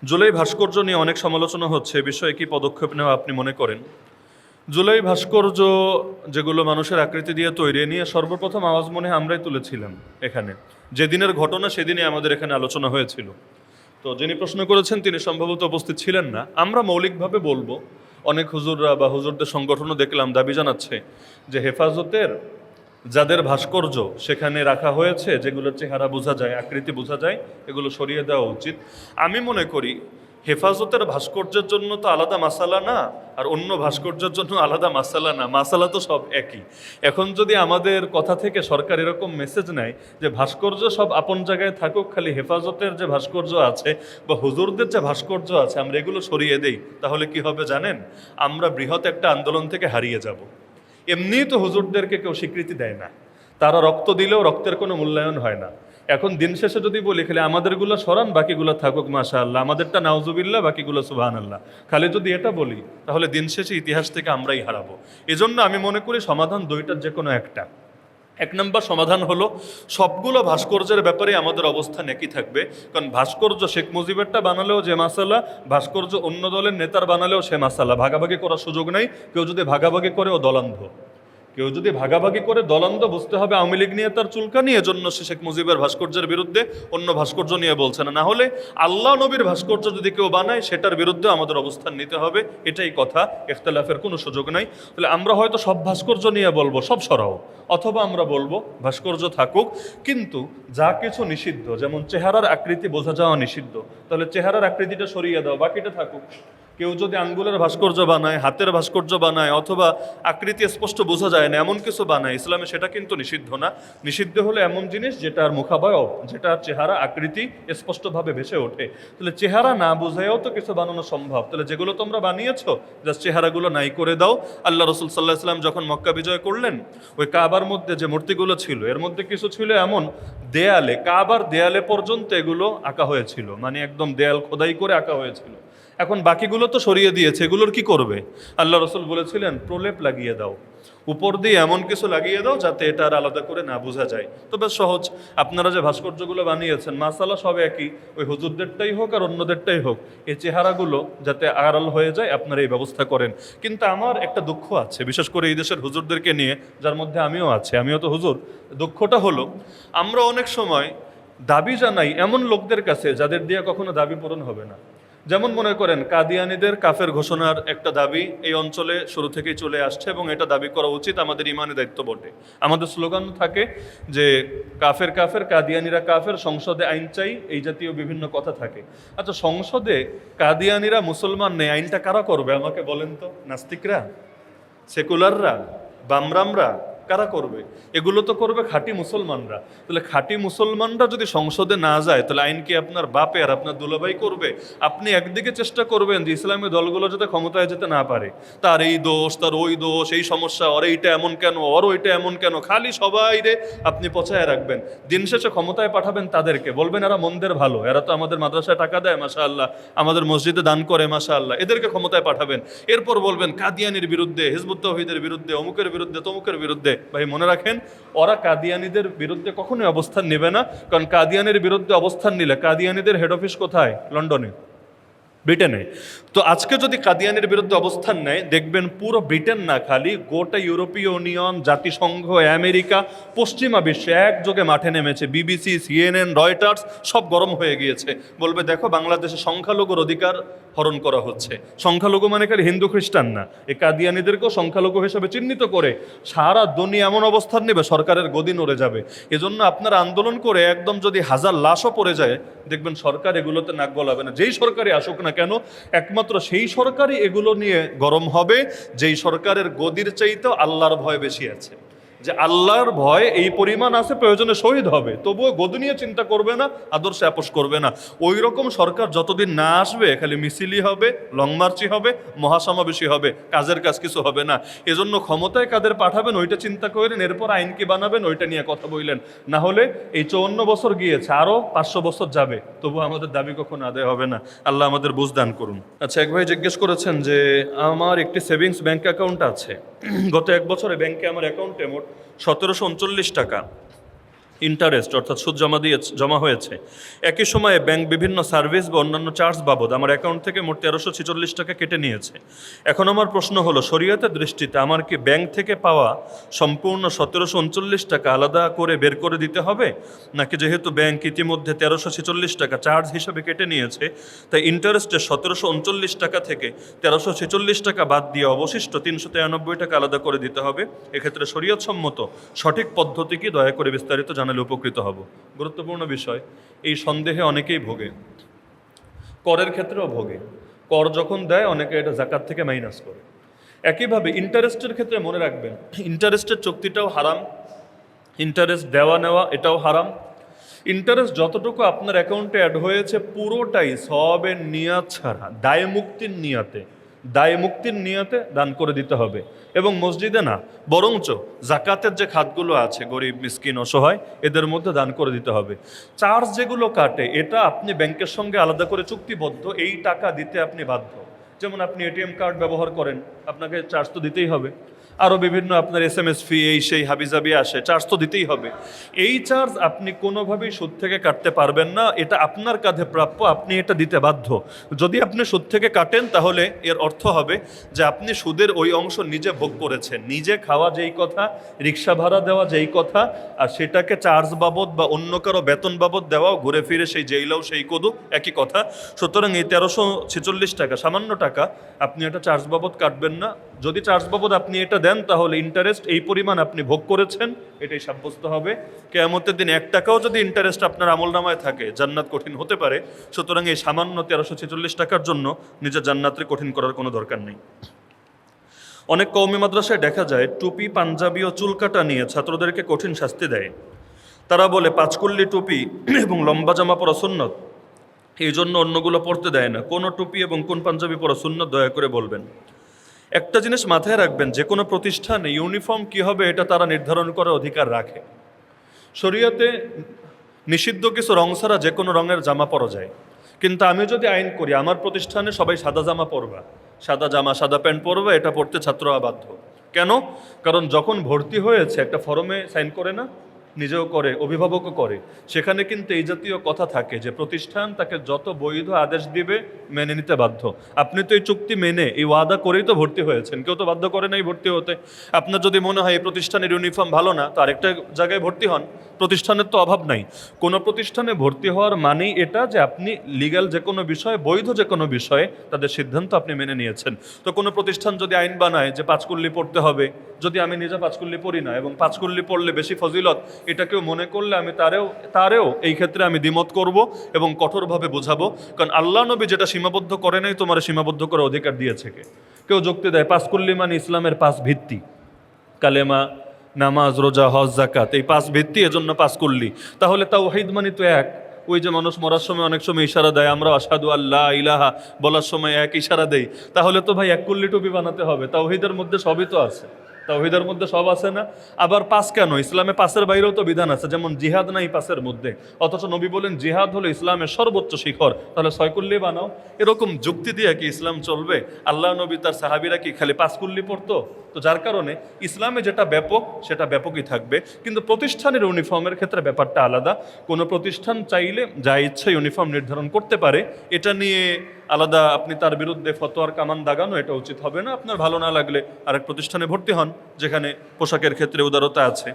জুলাই ভাস্কর্য নিয়ে অনেক সমালোচনা হচ্ছে, এ বিষয়ে কি পদক্ষেপ নেওয়া আপনি মনে করেন? জুলাই ভাস্কর্য যেগুলো মানুষের আকৃতি দিয়ে তৈরি, নিয়ে সর্বপ্রথম আওয়াজ মনে হয় আমরাই তুলেছিলাম এখানে। যেদিনের ঘটনা সেদিনই আমাদের এখানে আলোচনা হয়েছিল। তো যিনি প্রশ্ন করেছেন তিনি সম্ভবত উপস্থিত ছিলেন না। আমরা মৌলিকভাবে বলবো, অনেক হুজুররা বা হুজুরদের সংগঠনও দেখলাম দাবি জানাচ্ছে যে হেফাজতের যাদের ভাস্কর্য সেখানে রাখা হয়েছে, যেগুলোর চেহারা বোঝা যায়, আকৃতি বোঝা যায়, এগুলো সরিয়ে দেওয়া উচিত। আমি মনে করি হেফাজতের ভাস্কর্যের জন্য তো আলাদা মাসালা না, আর অন্য ভাস্কর্যের জন্য আলাদা মাসালা না, মাসালা তো সব একই। এখন যদি আমাদের কথা থেকে সরকার এরকম মেসেজ নেয় যে ভাস্কর্য সব আপন জায়গায় থাকুক, খালি হেফাজতের যে ভাস্কর্য আছে বা হুজুরদের যে ভাস্কর্য আছে আমরা এগুলো সরিয়ে দেই, তাহলে কি হবে জানেন? আমরা বৃহৎ একটা আন্দোলন থেকে হারিয়ে যাব। এমনিই তো হুজুরদেরকে কেউ স্বীকৃতি দেয় না, তারা রক্ত দিলেও রক্তের কোনো মূল্যায়ন হয় না। এখন দিন শেষে যদি বলি খালি আমাদেরগুলো সরান, বাকিগুলো থাকুক মাশাআল্লাহ, আমাদেরটা নাউজুবিল্লাহ, বাকিগুলো সুবহানাল্লাহ, খালি যদি এটা বলি তাহলে দিন শেষে ইতিহাস থেকে আমরাই হারাবো। এজন্য আমি মনে করি সমাধান দুইটার যে কোনো একটা। এক নম্বর সমাধান হলো সবগুলো ভাস্কর্যের ব্যাপারে আমাদের অবস্থান একই থাকবে। কারণ ভাস্কর্য শেখ মুজিবেরটা বানালেও যে মাসালা, ভাস্কর্য অন্য দলের নেতার বানালেও সে মাসালা, ভাগাভাগি করার সুযোগ নাই। কেউ যদি ভাগাভাগি করে ও দলান্ধ, কেউ যদি ভাগাভাগি করে দলান্ধ, বুঝতে হবে আওয়ামী লীগ নিয়ে তার চুলকানি, এজন্য সে শেখ মুজিবের ভাস্কর্যের বিরুদ্ধে, অন্য ভাস্কর্য নিয়ে বলছে না। না হলে আল্লাহ নবীর ভাস্কর্য যদি কেউ বানায় সেটার বিরুদ্ধে আমাদের অবস্থান নিতে হবে, এটাই কথা, ইখতিলাফের কোনো সুযোগ নাই। তাহলে আমরা হয়তো সব ভাস্কর্য নিয়ে বলবো সব সরাও, অথবা আমরা বলবো ভাস্কর্য থাকুক, কিন্তু যা কিছু নিষিদ্ধ, যেমন চেহারার আকৃতি বোঝা যাওয়া নিষিদ্ধ, তাহলে চেহারার আকৃতিটা সরিয়ে দাও, বাকিটা থাকুক। কেউ যদি আঙ্গুলের ভাস্কর্য বানায়, হাতের ভাস্কর্য বানায়, অথবা আকৃতি স্পষ্ট বোঝা যায় না এমন কিছু বানায়, ইসলামে সেটা কিন্তু নিষিদ্ধ না। নিষিদ্ধ হলো এমন জিনিস যেটার মুখাবয়ব, যেটার চেহারা আকৃতি স্পষ্টভাবে ভেসে ওঠে। তাহলে চেহারা না বোঝায়ও তো কিছু বানানো সম্ভব। তাহলে যেগুলো তোমরা বানিয়েছো জাস্ট চেহারাগুলো নাই করে দাও। আল্লাহ রসুল সাল্লাহ সাল্লাম যখন মক্কা বিজয় করলেন, ওই কাবার মধ্যে যে মূর্তিগুলো ছিল এর মধ্যে কিছু ছিল এমন দেয়ালে, কাবার দেয়ালে পর্যন্ত এগুলো আঁকা হয়েছিল, মানে একদম দেয়াল খোদাই করে আঁকা হয়েছিল। এখন বাকিগুলো তো সরিয়ে দিয়েছে, এগুলোর কি করবে? আল্লাহ রসুল বলেছিলেন প্রলেপ লাগিয়ে দাও, উপর দিয়ে এমন কিছু লাগিয়ে দাও যাতে এটা আর আলাদা করে না বোঝা যায়। তো বেশ সহজ। আপনারা যে ভাস্কর্যগুলো বানিয়েছেন মাসালা সব একই, ওই হুজুরদেরটাই হোক আর অন্যদেরটাই হোক, এই চেহারাগুলো যাতে আড়াল হয়ে যায় আপনারা এই ব্যবস্থা করেন। কিন্তু আমার একটা দুঃখ আছে, বিশেষ করে এই দেশের হুজুরদেরকে নিয়ে, যার মধ্যে আমিও আছি, আমিও তো হুজুর। দুঃখটা হলো আমরা অনেক সময় দাবি জানাই এমন লোকদের কাছে যাদের দিয়ে কখনো দাবি পূরণ হবে না। যেমন মনে করেন কাদিয়ানীদের কাফের ঘোষণার একটা দাবি এই অঞ্চলে শুরু থেকেই চলে আসছে, এবং এটা দাবি করা উচিত, আমাদের ইমানি দায়িত্ব বটে। আমাদের স্লোগান থাকে যে কাফের কাফের, কাদিয়ানীরা কাফের, সংসদে আইন চাই, এই জাতীয় বিভিন্ন কথা থাকে। আচ্ছা, সংসদে কাদিয়ানীরা মুসলমান নেই, আইনটা কারা করবে আমাকে বলেন তো? নাস্তিকরা, সেকুলাররা, বামরামরা, কারা করবে? এগুলো তো করবে খাঁটি মুসলমানরা। তাহলে খাঁটি মুসলমানরা যদি সংসদে না যায় তাহলে আইন কি আপনার বাপে আর আপনার দুলাভাই করবে? আপনি একদিকে চেষ্টা করবেন যে ইসলামী দলগুলো যাতে ক্ষমতায় যেতে না পারে, তার এই দোষ, তার ওই দোষ, এই সমস্যা, ওর এইটা এমন কেন, ওর ওইটা এমন কেন, খালি সবাই রে আপনি পচায় রাখবেন। দিন শেষে ক্ষমতায় পাঠাবেন তাদেরকে, বলবেন এরা মন্দের ভালো, এরা তো আমাদের মাদ্রাসায় টাকা দেয় মাশাআল্লাহ, আমাদের মসজিদে দান করে মাশাআল্লাহ, এদেরকে ক্ষমতায় পাঠাবেন। এরপর বলবেন কাদিয়ানির বিরুদ্ধে, হিজবুত তাওহীদের বিরুদ্ধে, অমুকের বিরুদ্ধে, তমুকের বিরুদ্ধে। ভাই মনে রাখেন, ওরা কাদিয়ানীদের বিরুদ্ধে কখনোই অবস্থান নেবে না। কারণ কাদিয়ানির বিরুদ্ধে অবস্থান নিলে, কাদিয়ানীদের হেড অফিস কোথায়? লন্ডনে, ব্রিটেনে। তো আজকে যদি কাদিয়ানির বিরুদ্ধে অবস্থান নেয়, দেখবেন পুরো ব্রিটেন না, খালি গোটা ইউরোপীয় ইউনিয়ন, জাতিসংঘ, আমেরিকা, পশ্চিমা বিশ্বে একযোগে মাঠে নেমেছে। বিবিসি, সিএনএন, রয়টার্স সব গরম হয়ে গিয়েছে। বলবে দেখো বাংলাদেশে সংখ্যালঘুর অধিকার হরণ করা হচ্ছে। সংখ্যালঘু মানে খালি হিন্দু খ্রিস্টান না, এই কাদিয়ানীদেরকেও সংখ্যালঘু হিসেবে চিহ্নিত করে সারা দুনিয়া এমন অবস্থান নেবে সরকারের গদি নড়ে যাবে। এজন্য আপনারা আন্দোলন করে একদম যদি হাজার লাশও পড়ে যায়, দেখবেন সরকার এগুলোতে নাক গলাবে না। যেই সরকারই আসুক না কেন, একমাত্র সেই সরকারই এগুলো নিয়ে গরম হবে যেই সরকারের গদির চাইতেও আল্লাহর ভয় বেশি আছে। যে আল্লাহর ভয় এই পরিমাণ আছে, প্রয়োজনে শহীদ হবে, তবুও গদি নিয়ে চিন্তা করবে না, আদর্শে আপোষ করবে না। ওই রকম সরকার যতদিন না আসবে, খালি মিছিলই হবে, লং মার্চই হবে, মহাসমাবেশী হবে, কাজের কাজ কিছু হবে না। এজন্য ক্ষমতায় কাদের পাঠাবেন ওইটা চিন্তা করেন, এরপর আইন কি বানাবেন ওইটা নিয়ে কথা বললেন। না হলে এই 54 বছর গিয়েছে, আরও 500 বছর যাবে, তবু আমাদের দাবি কখনো আদায় হবে না। আল্লাহ আমাদের বুঝ দান করুন। আচ্ছা, এক ভাই জিজ্ঞেস করেছেন যে আমার একটি সেভিংস ব্যাংক অ্যাকাউন্ট আছে, গত 1 বছরে ব্যাংকে আমার অ্যাকাউন্টে মোট 1739 টাকা ইন্টারেস্ট অর্থাৎ সুদ জমা হয়েছে, একই সময়ে ব্যাংক বিভিন্ন সার্ভিস বা অন্যান্য চার্জ বাবদ আমার অ্যাকাউন্ট থেকে মোট 1346 টাকা কেটে নিয়েছে। এখন আমার প্রশ্ন হলো, শরীয়তের দৃষ্টিতে আমার কি ব্যাংক থেকে পাওয়া সম্পূর্ণ 1739 টাকা আলাদা করে বের করে দিতে হবে, নাকি যেহেতু ব্যাংক ইতিমধ্যে 1346 টাকা চার্জ হিসাবে কেটে নিয়েছে, তাই ইন্টারেস্টের 1739 টাকা থেকে 1346 টাকা বাদ দিয়ে অবশিষ্ট 393 টাকা আলাদা করে দিতে হবে? এক্ষেত্রে শরীয়তসম্মত সঠিক পদ্ধতি কি, দয়া করে বিস্তারিত জানালে উপকৃত হব। গুরুত্বপূর্ণ বিষয়। এই সন্দেহে অনেকেই ভোগে, করের ক্ষেত্রেও ভোগে। কর যখন দেয় অনেকে এটা জাকাত থেকে মাইনাস করে। একইভাবে ইন্টারেস্টের ক্ষেত্রে মনে রাখবেন, ইন্টারেস্টের চুক্তিটাও হারাম, ইন্টারেস্ট দেওয়া নেওয়া এটাও হারাম। ইন্টারেস্ট যতটুকু আপনার অ্যাকাউন্টে অ্যাড হয়েছে পুরোটাই সওয়াবের নিয়াত ছাড়া দায় মুক্তির নিয়াতে দান করে দিতে হবে। এবং মসজিদে না, বরঞ্চ জাকাতের যে খাতগুলো আছে, গরিব মিসকিন অসহায়, এদের মধ্যে দান করে দিতে হবে। চার্জ যেগুলো কাটে এটা আপনি ব্যাংকের সঙ্গে আলাদা করে চুক্তিবদ্ধ, এই টাকা দিতে আপনি বাধ্য। যেমন আপনি এটিএম কার্ড ব্যবহার করেন, আপনাকে চার্জ তো দিতেই হবে। আরও বিভিন্ন আপনার SMS ফি এই সেই হাবিজাবি আসে, চার্জ তো দিতেই হবে। এই চার্জ আপনি কোনোভাবেই সুদ থেকে কাটতে পারবেন না, এটা আপনার কাঁধে প্রাপ্য, আপনি এটা দিতে বাধ্য। যদি আপনি সুদ থেকে কাটেন তাহলে এর অর্থ হবে যে আপনি সুদের ওই অংশ নিজে ভোগ করেছেন। নিজে খাওয়া যেই কথা, রিক্সা ভাড়া দেওয়া যেই কথা, আর সেটাকে চার্জ বাবদ বা অন্য কারো বেতন বাবদ দেওয়াও ঘুরে ফিরে সেই জেইলাও সেই কদু একই কথা। সুতরাং এই 1346 টাকা, সামান্য টাকা, আপনি এটা চার্জ বাবদ কাটবেন না। যদি চার্জ বাবদ আপনি এটা দেন তাহলে ইন্টারেস্ট এই পরিমাণ আপনি ভোগ করেছেন এটাই সাব্যস্ত হবে। কিয়ামতের দিন 1 টাকাও যদি ইন্টারেস্ট আপনার আমলনামায় থাকে, জান্নাত কঠিন হতে পারে। সুতরাং এই সামান্য 1346 টাকার জন্য নিজের জান্নাতকে কঠিন করার কোনো দরকার নেই। অনেক কওমি মাদ্রাসায় দেখা যায় টুপি, পাঞ্জাবি ও চুল কাটা নিয়ে ছাত্রদেরকে কঠিন শাস্তি দেয়। তারা বলে পাঁচকুল্লি টুপি এবং লম্বা জামা পরা সুন্নত, এই জন্য অন্যগুলো পড়তে দেয় না। কোন টুপি এবং কোন পাঞ্জাবি পরা সুন্নত, দয়া করে বলবেন। একটা জিনিস মাথায় রাখবেন, যে কোনো প্রতিষ্ঠানে ইউনিফর্ম কী হবে এটা তারা নির্ধারণ করার অধিকার রাখে। শরীয়তে নিষিদ্ধ কিছু রং ছাড়া যে কোনো রঙের জামা পরা যায়, কিন্তু আমি যদি আইন করি আমার প্রতিষ্ঠানে সবাই সাদা জামা পরবা, সাদা জামা সাদা প্যান্ট পরবা, এটা পড়তে ছাত্ররা বাধ্য। কেন? কারণ যখন ভর্তি হয়েছে একটা ফর্মে সাইন করে না, নিজেও করে, অভিভাবকও করে, সেখানে কিন্তু এই জাতীয় কথা থাকে যে প্রতিষ্ঠান তাকে যত বৈধ আদেশ দিবে মেনে নিতে বাধ্য। আপনি তো এই চুক্তি মেনে এই ওয়াদা করেই তো ভর্তি হয়েছেন, কেউ তো বাধ্য করে নাই ভর্তি হতে। আপনার যদি মনে হয় এই প্রতিষ্ঠানের ইউনিফর্ম ভালো না, তো আরেকটা জায়গায় ভর্তি হন, প্রতিষ্ঠানের তো অভাব নাই। কোনো প্রতিষ্ঠানে ভর্তি হওয়ার মানেই এটা যে আপনি লিগ্যাল যে কোনো বিষয়ে, বৈধ যে কোনো বিষয়ে তাদের সিদ্ধান্ত আপনি মেনে নিয়েছেন। তো কোনো প্রতিষ্ঠান যদি আইন বানায় যে পাঁচকুল্লি পড়তে হবে, যদি আমি নিজে পাঁচকুল্লি পড়ি না এবং পাঁচকুল্লি পড়লে বেশি ফজিলত, এটা কেউ মনে করলে আমি তারেও এই ক্ষেত্রে আমি দ্বিমত করব এবং কঠোরভাবে বোঝাবো। কারণ আল্লাহ নবী যেটা সীমাবদ্ধ করে নাই, তোমার সীমাবদ্ধ করার অধিকার দিয়েছে কে? কেউ যুক্তি দেয় পাঁচকুল্লি মানে ইসলামের 5 ভিত্তি, কালেমা, নামাজ, রোজা, হজ, জাকাত, এই 5 ভিত্তি, এজন্য পাঁচকুল্লি। তাহলে তাওহীদ মানে তো এক। ওই যে মানুষ মরার সময় অনেক সময় ইশারা দেয়, আমরা আশহাদু আল্লাহ ইলাহা বলার সময় এক ইশারা দেই, তাহলে তো ভাই এক কুল্লি টুপি বানাতে হবে। তাওহীদের মধ্যে সবই তো আছে, তাওহীদের মধ্যে সব আছে না? আবার 5 কেন? ইসলামে 5-এর বাইরেও তো বিধান আছে, যেমন জিহাদ নাই 5-এর মধ্যে, অথচ নবী বলেন জিহাদ হলো ইসলামের সর্বোচ্চ শিখর, তাহলে 6 কুল্লি বানাও। এরকম যুক্তি দিয়ে কি ইসলাম চলবে? আল্লাহ নবী তার সাহাবীরা কি খালি 5 কুল্লি পড়তো? তো যার কারণে ইসলামে যেটা ব্যাপক সেটা ব্যাপকই থাকবে, কিন্তু প্রতিষ্ঠানের ইউনিফর্মের ক্ষেত্রে ব্যাপারটা আলাদা। কোনো প্রতিষ্ঠান চাইলে যা ইচ্ছা ইউনিফর্ম নির্ধারণ করতে পারে, এটা নিয়ে আলাদা আপনি তার বিরুদ্ধে ফতোয়ার কামান দাগানো এটা উচিত হবে না। আপনার ভালো না লাগলে আরেক প্রতিষ্ঠানে ভর্তি হন যেখানে পোশাকের ক্ষেত্রে উদারতা আছে।